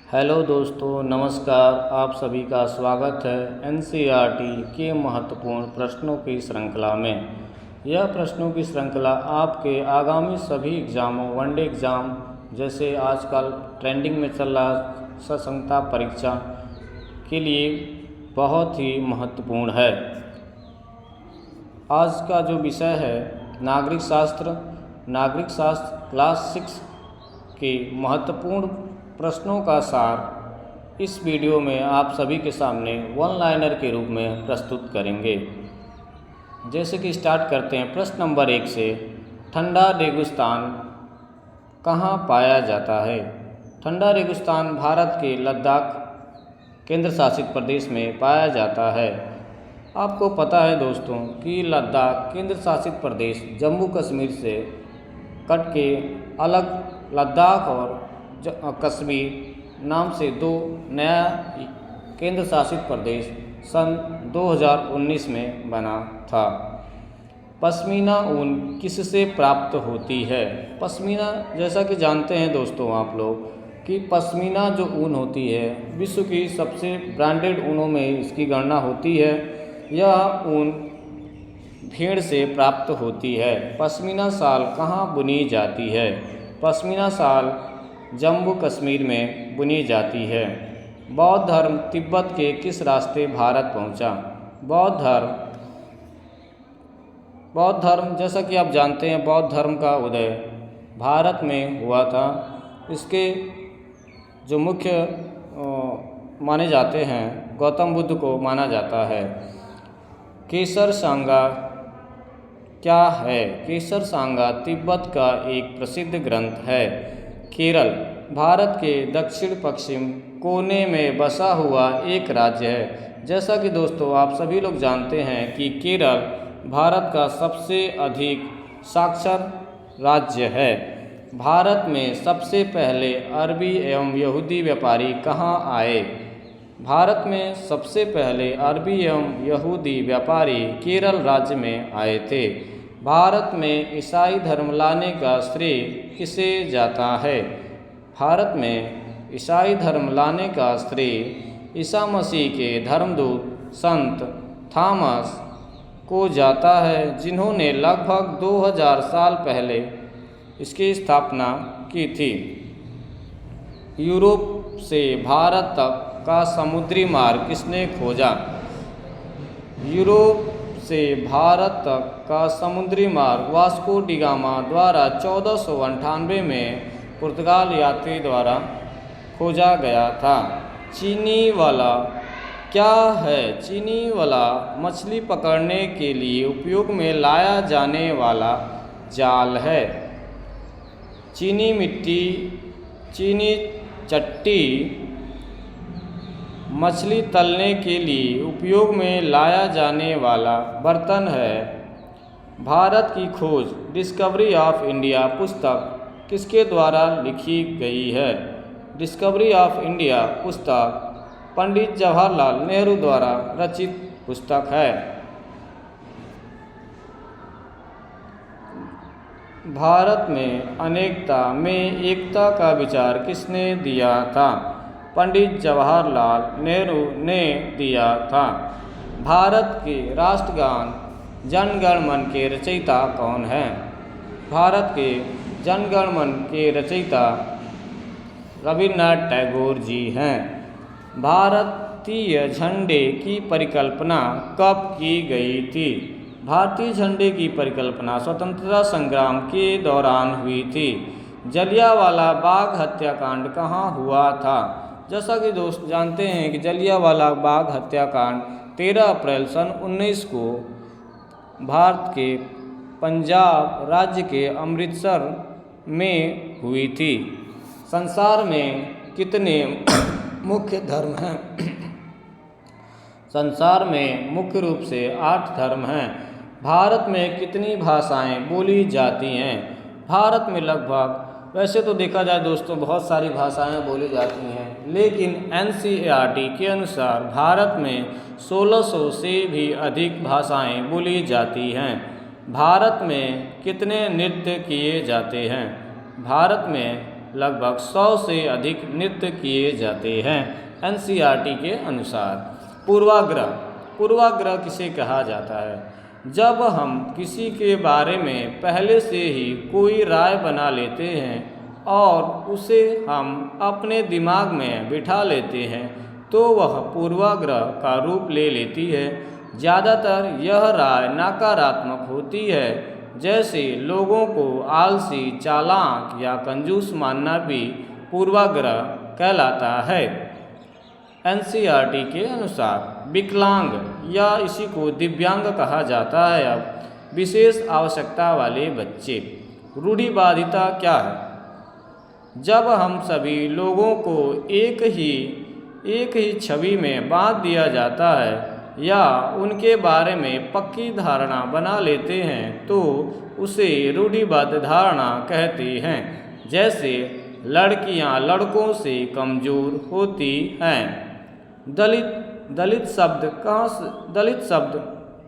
Hello दोस्तों, नमस्कार। आप सभी का स्वागत है एनसीईआरटी के महत्वपूर्ण प्रश्नों की श्रृंखला में। यह प्रश्नों की श्रृंखला आपके आगामी सभी एग्ज़ामों, वनडे एग्ज़ाम जैसे आजकल ट्रेंडिंग में चल रहा सक्षमता परीक्षा के लिए बहुत ही महत्वपूर्ण है। आज का जो विषय है नागरिक शास्त्र क्लास 6 के महत्वपूर्ण प्रश्नों का सार इस वीडियो में आप सभी के सामने वन लाइनर के रूप में प्रस्तुत करेंगे। जैसे कि स्टार्ट करते हैं प्रश्न नंबर 1 से। ठंडा रेगिस्तान कहाँ पाया जाता है? ठंडा रेगिस्तान भारत के लद्दाख केंद्र शासित प्रदेश में पाया जाता है। आपको पता है दोस्तों कि लद्दाख केंद्र शासित प्रदेश जम्मू कश्मीर से कट के अलग लद्दाख और कश्मीर नाम से दो नया केंद्र शासित प्रदेश सन 2019 में बना था। पश्मीना ऊन किससे प्राप्त होती है? पश्मीना, जैसा कि जानते हैं दोस्तों आप लोग कि पश्मीना जो ऊन होती है विश्व की सबसे ब्रांडेड ऊनों में इसकी गणना होती है। यह ऊन भेड़ से प्राप्त होती है। पश्मीना शाल कहाँ बुनी जाती है? पश्मीना शाल जम्मू कश्मीर में बुनी जाती है। बौद्ध धर्म तिब्बत के किस रास्ते भारत पहुंचा? बौद्ध धर्म, जैसा कि आप जानते हैं, बौद्ध धर्म का उदय भारत में हुआ था। इसके जो मुख्य माने जाते हैं, गौतम बुद्ध को माना जाता है। केसर सांगा क्या है? केसर सांगा तिब्बत का एक प्रसिद्ध ग्रंथ है। केरल भारत के दक्षिण पश्चिम कोने में बसा हुआ एक राज्य है। जैसा कि दोस्तों आप सभी लोग जानते हैं कि केरल भारत का सबसे अधिक साक्षर राज्य है। भारत में सबसे पहले अरबी एवं यहूदी व्यापारी कहाँ आए? भारत में सबसे पहले अरबी एवं यहूदी व्यापारी केरल राज्य में आए थे। भारत में ईसाई धर्म लाने का श्रेय किसे जाता है? भारत में ईसाई धर्म लाने का श्रेय ईसा मसीह के धर्मदूत संत थॉमस को जाता है, जिन्होंने लगभग 2000 साल पहले इसकी स्थापना की थी। यूरोप से भारत तक का समुद्री मार्ग किसने खोजा? यूरोप से भारत तक का समुद्री मार्ग वास्को डी गामा द्वारा 1498 में पुर्तगाल यात्री द्वारा खोजा गया था। चीनी वाला क्या है? चीनी वाला मछली पकड़ने के लिए उपयोग में लाया जाने वाला जाल है। चीनी मिट्टी, चीनी चट्टी मछली तलने के लिए उपयोग में लाया जाने वाला बर्तन है। भारत की खोज डिस्कवरी ऑफ इंडिया पुस्तक किसके द्वारा लिखी गई है? डिस्कवरी ऑफ इंडिया पुस्तक पंडित जवाहरलाल नेहरू द्वारा रचित पुस्तक है। भारत में अनेकता में एकता का विचार किसने दिया था? पंडित जवाहरलाल नेहरू ने दिया था। भारत के राष्ट्रगान जन गण मन के रचयिता कौन हैं? भारत के जन गण मन के रचयिता रविन्द्रनाथ टैगोर जी हैं। भारतीय झंडे की परिकल्पना कब की गई थी? भारतीय झंडे की परिकल्पना स्वतंत्रता संग्राम के दौरान हुई थी। जलियांवाला बाग हत्याकांड कहाँ हुआ था? जैसा कि दोस्त जानते हैं कि जलियांवाला बाग हत्याकांड 13 अप्रैल सन 19 को भारत के पंजाब राज्य के अमृतसर में हुई थी। संसार में कितने मुख्य धर्म हैं? संसार में मुख्य रूप से 8 धर्म हैं। भारत में कितनी भाषाएं बोली जाती हैं? भारत में लगभग, वैसे तो देखा जाए दोस्तों, बहुत सारी भाषाएं बोली जाती हैं, लेकिन एनसीईआरटी के अनुसार भारत में 1600 से भी अधिक भाषाएं बोली जाती हैं। भारत में कितने नृत्य किए जाते हैं? भारत में लगभग 100 से अधिक नृत्य किए जाते हैं। एनसीईआरटी के अनुसार पूर्वाग्रह पूर्वाग्रह किसे कहा जाता है? जब हम किसी के बारे में पहले से ही कोई राय बना लेते हैं और उसे हम अपने दिमाग में बिठा लेते हैं तो वह पूर्वाग्रह का रूप ले लेती है। ज़्यादातर यह राय नकारात्मक होती है, जैसे लोगों को आलसी, चालाक या कंजूस मानना भी पूर्वाग्रह कहलाता है। एनसीईआरटी के अनुसार विकलांग या इसी को दिव्यांग कहा जाता है। अब विशेष आवश्यकता वाले बच्चे। रूढ़िवादिता क्या है? जब हम सभी लोगों को एक ही छवि में बांध दिया जाता है या उनके बारे में पक्की धारणा बना लेते हैं तो उसे रूढ़िबद्ध धारणा कहते हैं। जैसे लड़कियां लड़कों से कमज़ोर होती हैं। दलित शब्द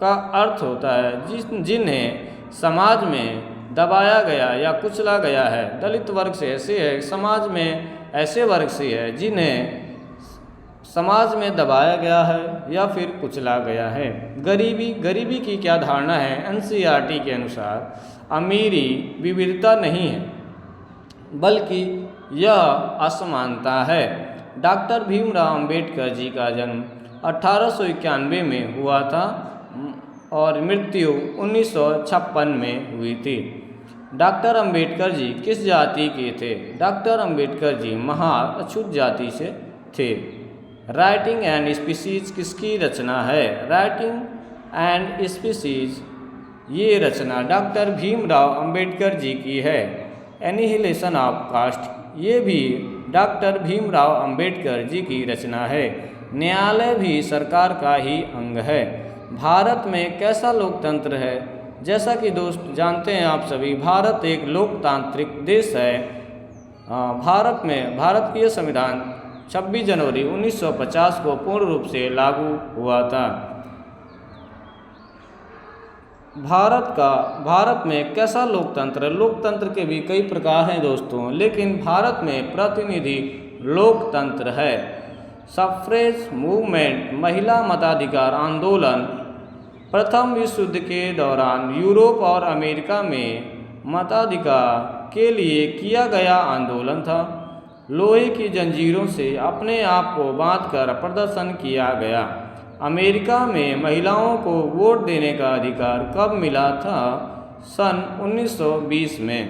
का अर्थ होता है जिन्हें समाज में दबाया गया या कुचला गया है। दलित वर्ग से ऐसे है, समाज में ऐसे वर्ग से है जिन्हें समाज में दबाया गया है या फिर कुचला गया है। गरीबी की क्या धारणा है? एनसीईआरटी के अनुसार अमीरी विविधता नहीं है, बल्कि यह असमानता है। डॉक्टर भीमराव अंबेडकर जी का जन्म 1891 में हुआ था और मृत्यु 1956 में हुई थी। डॉक्टर अंबेडकर जी किस जाति के थे? डॉक्टर अंबेडकर जी महार अछूत जाति से थे। राइटिंग एंड स्पीसीज किसकी रचना है? राइटिंग एंड स्पीसीज ये रचना डॉक्टर भीमराव अंबेडकर जी की है। एनिहिलेशन ऑफ कास्ट ये भी डॉक्टर भीमराव अंबेडकर जी की रचना है। न्यायालय भी सरकार का ही अंग है। भारत में कैसा लोकतंत्र है? जैसा कि दोस्त जानते हैं आप सभी, भारत एक लोकतांत्रिक देश है। भारत की संविधान 26 जनवरी 1950 को पूर्ण रूप से लागू हुआ था। भारत में कैसा लोकतंत्र? लोकतंत्र के भी कई प्रकार हैं दोस्तों, लेकिन भारत में प्रतिनिधि लोकतंत्र है। सफ्रेज मूवमेंट महिला मताधिकार आंदोलन प्रथम विश्व युद्ध के दौरान यूरोप और अमेरिका में मताधिकार के लिए किया गया आंदोलन था। लोहे की जंजीरों से अपने आप को बांधकर प्रदर्शन किया गया। अमेरिका में महिलाओं को वोट देने का अधिकार कब मिला था? सन 1920 में।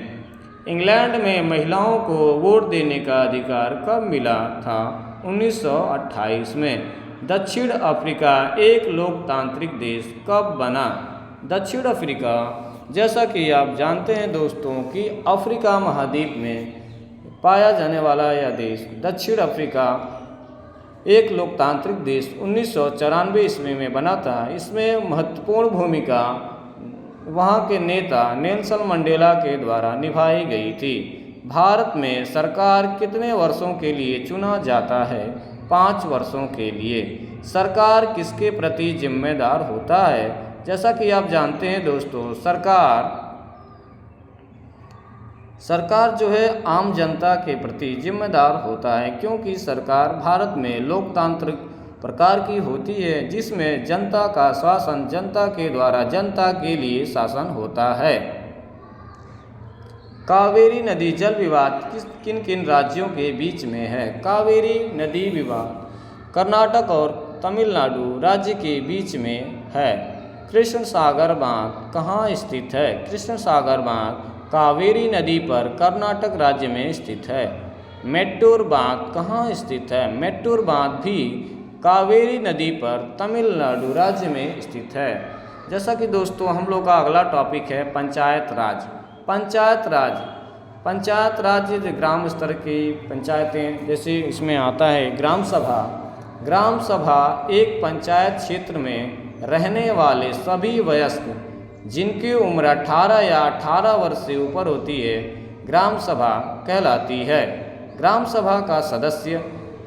इंग्लैंड में महिलाओं को वोट देने का अधिकार कब मिला था? 1928 में। दक्षिण अफ्रीका एक लोकतांत्रिक देश कब बना? दक्षिण अफ्रीका, जैसा कि आप जानते हैं दोस्तों कि अफ्रीका महाद्वीप में पाया जाने वाला यह देश दक्षिण अफ्रीका एक लोकतांत्रिक देश 1994 ईस्वी में बना था। इसमें महत्वपूर्ण भूमिका वहाँ के नेता नेल्सन मंडेला के द्वारा निभाई गई थी। भारत में सरकार कितने वर्षों के लिए चुना जाता है? 5 वर्षों के लिए। सरकार किसके प्रति जिम्मेदार होता है? जैसा कि आप जानते हैं दोस्तों, सरकार जो है आम जनता के प्रति जिम्मेदार होता है, क्योंकि सरकार भारत में लोकतांत्रिक प्रकार की होती है जिसमें जनता का शासन जनता के द्वारा जनता के लिए शासन होता है। कावेरी नदी जल विवाद किन किन राज्यों के बीच में है? कावेरी नदी विवाद कर्नाटक और तमिलनाडु राज्य के बीच में है। कृष्ण सागर बांध कहाँ स्थित है? कृष्ण सागर बांध कावेरी नदी पर कर्नाटक राज्य में स्थित है। मेट्टूर बांध कहाँ स्थित है? मेट्टूर बांध भी कावेरी नदी पर तमिलनाडु राज्य में स्थित है। जैसा कि दोस्तों हम लोग का अगला टॉपिक है पंचायत राज। पंचायत राज ग्राम स्तर की पंचायतें, जैसे इसमें आता है ग्राम सभा एक पंचायत क्षेत्र में रहने वाले सभी वयस्क जिनकी उम्र 18 या 18 वर्ष से ऊपर होती है ग्राम सभा कहलाती है। ग्राम सभा का सदस्य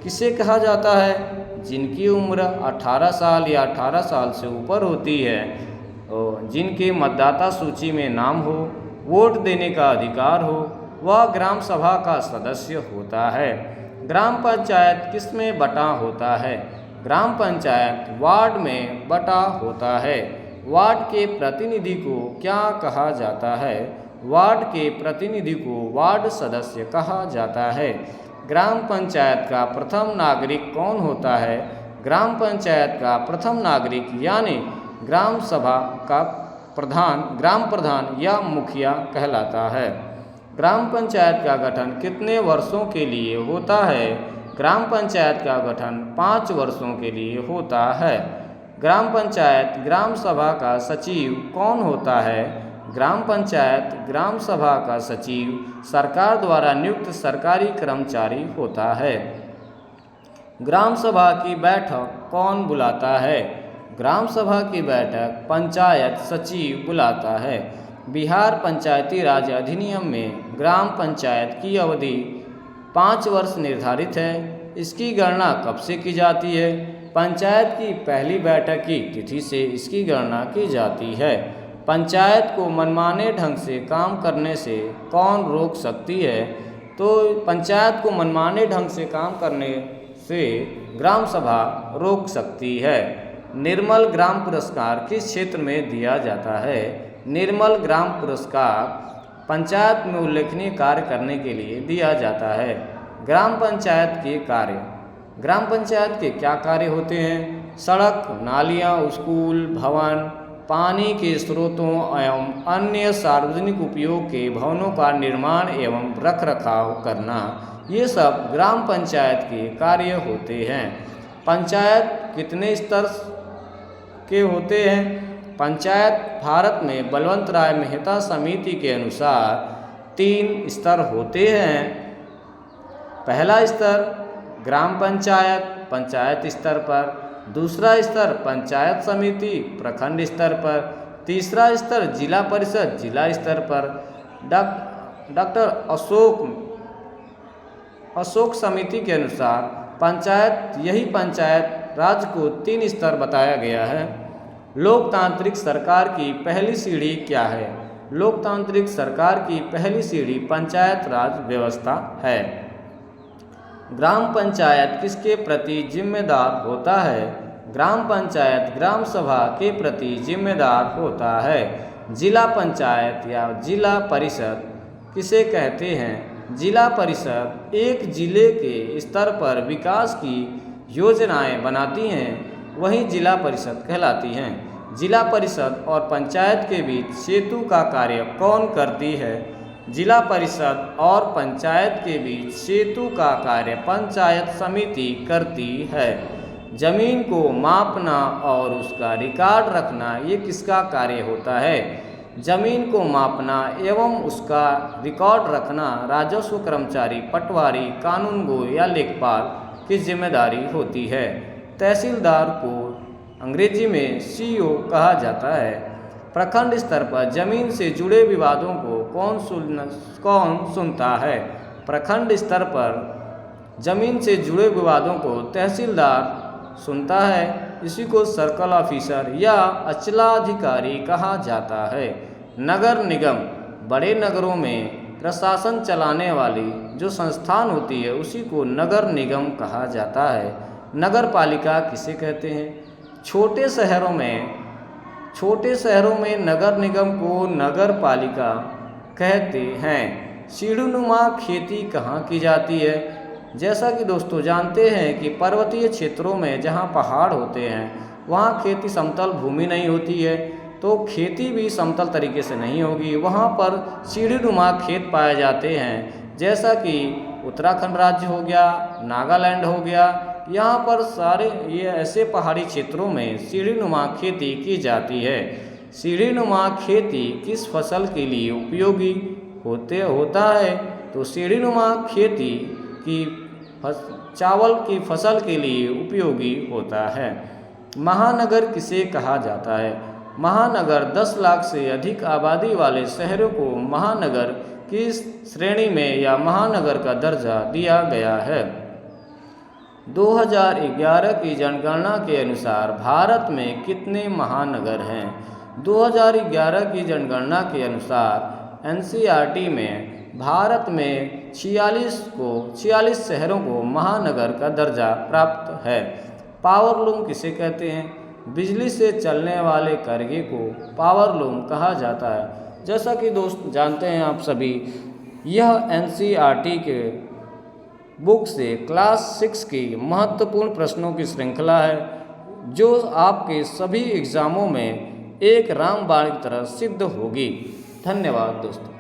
किसे कहा जाता है? जिनकी उम्र 18 साल या 18 साल से ऊपर होती है और जिनके मतदाता सूची में नाम हो, वोट देने का अधिकार हो वह ग्राम सभा का सदस्य होता है। ग्राम पंचायत किस में बटा होता है? ग्राम पंचायत वार्ड में बटा होता है। वार्ड के प्रतिनिधि को क्या कहा जाता है? वार्ड के प्रतिनिधि को वार्ड सदस्य कहा जाता है। ग्राम पंचायत का प्रथम नागरिक कौन होता है? ग्राम पंचायत का प्रथम नागरिक यानी ग्राम सभा का ग्राम प्रधान या मुखिया कहलाता है। ग्राम पंचायत का गठन कितने वर्षों के लिए होता है? ग्राम पंचायत का गठन 5 वर्षों के लिए होता है। ग्राम पंचायत ग्राम सभा का सचिव कौन होता है? ग्राम पंचायत ग्राम सभा का सचिव सरकार द्वारा नियुक्त सरकारी कर्मचारी होता है। ग्राम सभा की बैठक कौन बुलाता है? ग्राम सभा की बैठक पंचायत सचिव बुलाता है। बिहार पंचायती राज अधिनियम में ग्राम पंचायत की अवधि 5 वर्ष निर्धारित है। इसकी गणना कब से की जाती है? पंचायत की पहली बैठक की तिथि से इसकी गणना की जाती है। पंचायत को मनमाने ढंग से काम करने से कौन रोक सकती है? तो पंचायत को मनमाने ढंग से काम करने से ग्राम सभा रोक सकती है। निर्मल ग्राम पुरस्कार किस क्षेत्र में दिया जाता है? निर्मल ग्राम पुरस्कार पंचायत में उल्लेखनीय कार्य करने के लिए दिया जाता है। ग्राम पंचायत के कार्य। ग्राम पंचायत के क्या कार्य होते हैं? सड़क, नालियाँ, स्कूल, भवन, पानी के स्रोतों एवं अन्य सार्वजनिक उपयोग के भवनों का निर्माण एवं रखरखाव करना, ये सब ग्राम पंचायत के कार्य होते हैं। पंचायत कितने स्तर के होते हैं? पंचायत भारत में बलवंत राय मेहता समिति के अनुसार 3 स्तर होते हैं। पहला स्तर ग्राम पंचायत पंचायत स्तर पर, दूसरा स्तर पंचायत समिति प्रखंड स्तर पर, तीसरा स्तर जिला परिषद जिला स्तर पर। डॉक्टर अशोक समिति के अनुसार पंचायत राज को 3 स्तर बताया गया है। लोकतांत्रिक सरकार की पहली सीढ़ी क्या है? लोकतांत्रिक सरकार की पहली सीढ़ी पंचायत राज व्यवस्था है। ग्राम पंचायत किसके प्रति जिम्मेदार होता है? ग्राम पंचायत ग्राम सभा के प्रति जिम्मेदार होता है। जिला पंचायत या जिला परिषद किसे कहते हैं? जिला परिषद एक जिले के स्तर पर विकास की योजनाएं बनाती हैं, वही जिला परिषद कहलाती हैं। जिला परिषद और पंचायत के बीच सेतु का कार्य कौन करती है? जिला परिषद और पंचायत के बीच सेतु का कार्य पंचायत समिति करती है। जमीन को मापना और उसका रिकॉर्ड रखना ये किसका कार्य होता है? जमीन को मापना एवं उसका रिकॉर्ड रखना राजस्व कर्मचारी, पटवारी, कानूनगो या लेखपाल की जिम्मेदारी होती है। तहसीलदार को अंग्रेजी में सीओ कहा जाता है। प्रखंड स्तर पर जमीन से जुड़े विवादों को कौन सुनता है? प्रखंड स्तर पर जमीन से जुड़े विवादों को तहसीलदार सुनता है। इसी को सर्कल ऑफिसर या अंचलाधिकारी कहा जाता है। नगर निगम बड़े नगरों में प्रशासन चलाने वाली जो संस्थान होती है उसी को नगर निगम कहा जाता है। नगर पालिका किसे कहते हैं? छोटे शहरों में नगर निगम को नगर पालिका कहते हैं। सीढ़ीनुमा खेती कहाँ की जाती है? जैसा कि दोस्तों जानते हैं कि पर्वतीय क्षेत्रों में जहाँ पहाड़ होते हैं वहाँ खेती समतल भूमि नहीं होती है, तो खेती भी समतल तरीके से नहीं होगी। वहाँ पर सीढ़ीनुमा खेत पाए जाते हैं, जैसा कि उत्तराखंड राज्य हो गया, नागालैंड हो गया। यहाँ पर सारे ये ऐसे पहाड़ी क्षेत्रों में सीढ़ीनुमा खेती की जाती है। सीढ़ीनुमा खेती किस फसल के लिए उपयोगी होता है? तो सीढ़ीनुमा खेती की चावल की फसल के लिए उपयोगी होता है। महानगर किसे कहा जाता है? महानगर 10 लाख से अधिक आबादी वाले शहरों को महानगर की श्रेणी में या महानगर का दर्जा दिया गया है। 2011 की जनगणना के अनुसार भारत में कितने महानगर हैं? 2011 की जनगणना के अनुसार एनसीईआरटी में भारत में 46 शहरों को महानगर का दर्जा प्राप्त है। पावरलूम किसे कहते हैं? बिजली से चलने वाले करघे को पावरलूम कहा जाता है। जैसा कि दोस्त जानते हैं आप सभी, यह NCERT के बुक से क्लास 6 की महत्वपूर्ण प्रश्नों की श्रृंखला है, जो आपके सभी एग्ज़ामों में एक रामबाण की तरह सिद्ध होगी। धन्यवाद दोस्तों।